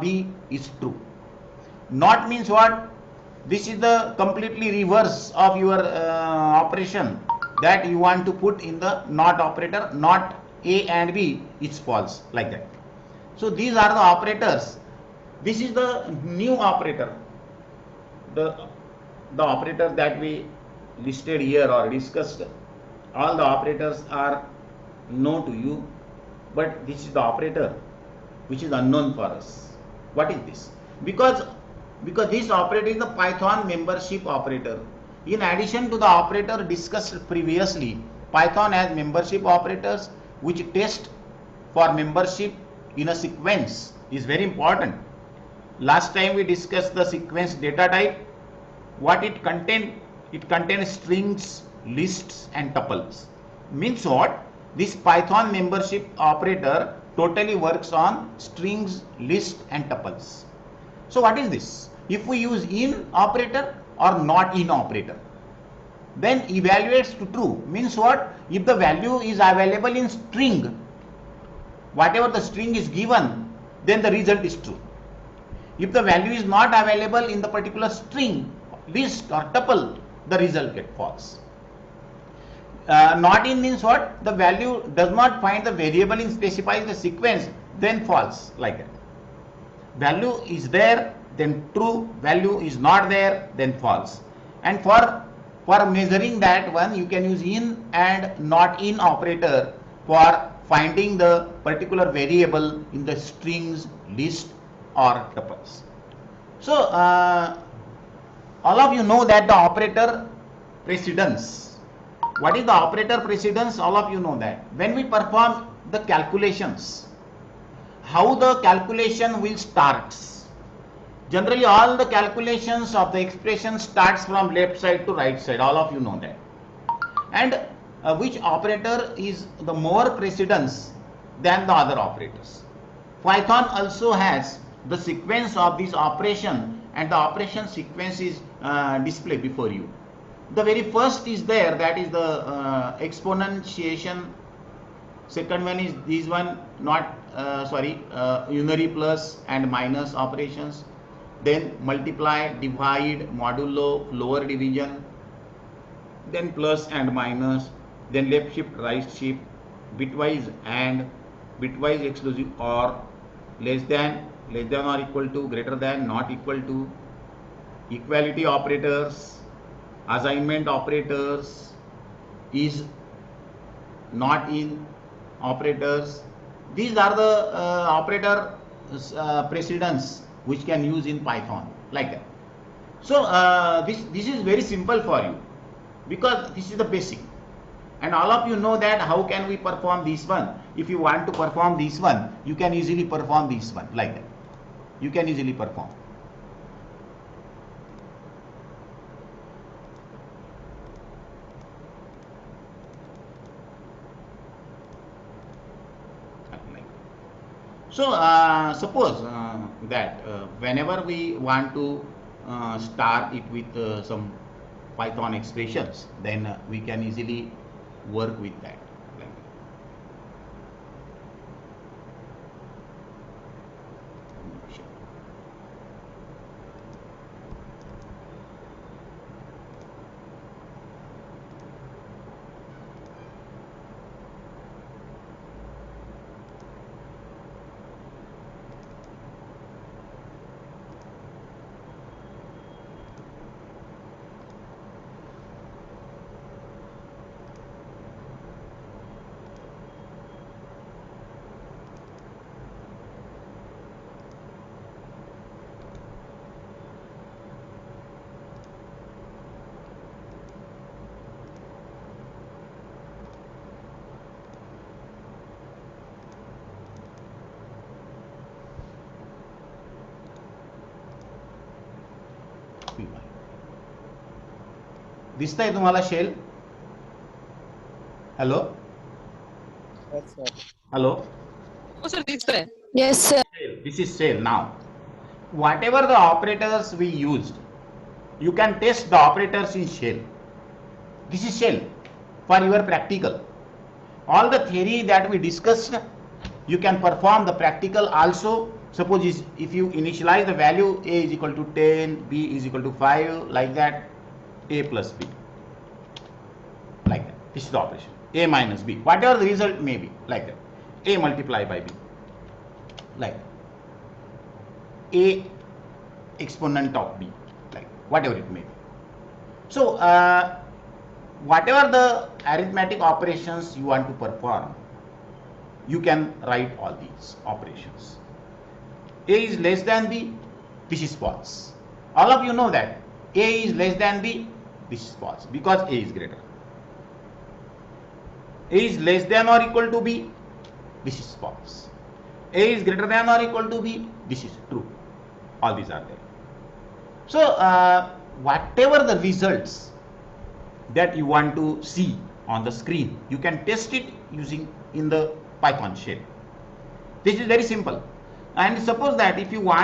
B is true. Not means what? This is the completely reverse of your operation that you want to put in the not operator. Not A and B is false, like that. So these are the operators. This is the new operator. The operator that we listed here or discussed, all the operators are known to you, but this is the operator which is unknown for us. What is this? Because this operator is the Python membership operator. In addition to the operator discussed previously, Python has membership operators which test for membership in a sequence is very important. Last time we discussed the sequence data type. What it contains? It contains strings, lists and tuples. Means what? This Python membership operator totally works on strings, list and tuples. So what is this? If we use in operator or not in operator, then evaluates to true. Means what? If the value is available in string, whatever the string is given, then the result is true. If the value is not available in the particular string, list or tuple, the result gets false. Not in means what? The value does not find the variable in specifies the sequence, then false, like that. Value is there, then true. Value is not there, then false. And for measuring that one, you can use in and not in operator for finding the particular variable in the strings, list or tuples. So all of you know that the operator precedence. What is the operator precedence? All of you know that. When we perform the calculations, how the calculation will start. Generally all the calculations of the expression starts from left side to right side. All of you know that. And which operator is the more precedence than the other operators. Python also has the sequence of this operation, and the operation sequence is displayed before you. The very first is there, that is the exponentiation. Second one is this one, not unary plus and minus operations. Then multiply, divide, modulo, lower division, then plus and minus, then left shift, right shift, bitwise and, bitwise exclusive or, less than or equal to, greater than, not equal to, equality operators, assignment operators, is not in operators. These are the operator precedence which can use in Python, like that. So this is very simple for you, because this is the basic, and all of you know that how can we perform this one. If you want to perform this one, you can easily perform this one, like that. You can easily perform. So suppose that whenever we want to start it with some Python expressions, then we can easily work with that. दिसतंय तुम्हाला shell? Hello hello. हो sir दिसतंय. Yes, sir. This is shell. Now whatever the operators we used, you can test the operators in shell. This is shell for your practical. All the theory that we discussed, you can perform the practical also Suppose if you initialize the value a is equal to 10, b is equal to 5, like that, a plus b, like that. This is the operation. A minus b, whatever the result may be, like that. A multiplied by b, like that. A exponent of b, like whatever it may be. So whatever the arithmetic operations you want to perform, you can write all these operations. A is less than b, this is false. All of you know that a is less than b, this is false, because a is greater. A is less than or equal to b, this is false. A is greater than or equal to b, this is true. All these are there. So whatever the results that you want to see on the screen, you can test it using in the Python shell. This is very simple. And suppose that if you want